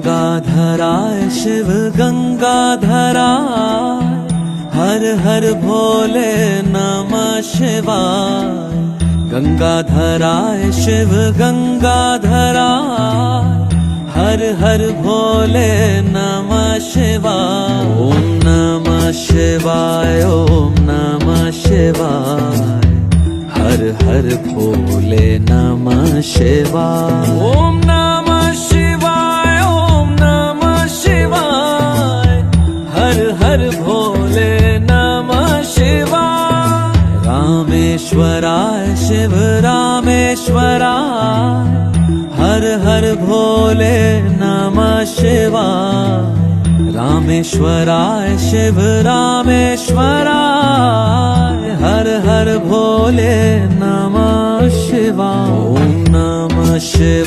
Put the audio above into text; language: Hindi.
गंगाधराय शिव गंगाधराय, हर हर भोले नमः शिवाय। गंगाधराय शिव गंगाधराय, हर हर भोले नमः शिवाय। ओम नमः शिवाय, ओम नमः शिवाय, हर हर भोले नमः शिवाय। ओम नमः शिवाय, ओम नमः शिवाय, हर हर भोले नमः शिवाय। रामेश्वराय शिव रामेश्वराय, हर हर भोले नमः शिवाय। रामेश्वराय शिव रामेश्वराय, हर हर भोले नमः शिवाय। ओम नमः शिवाय।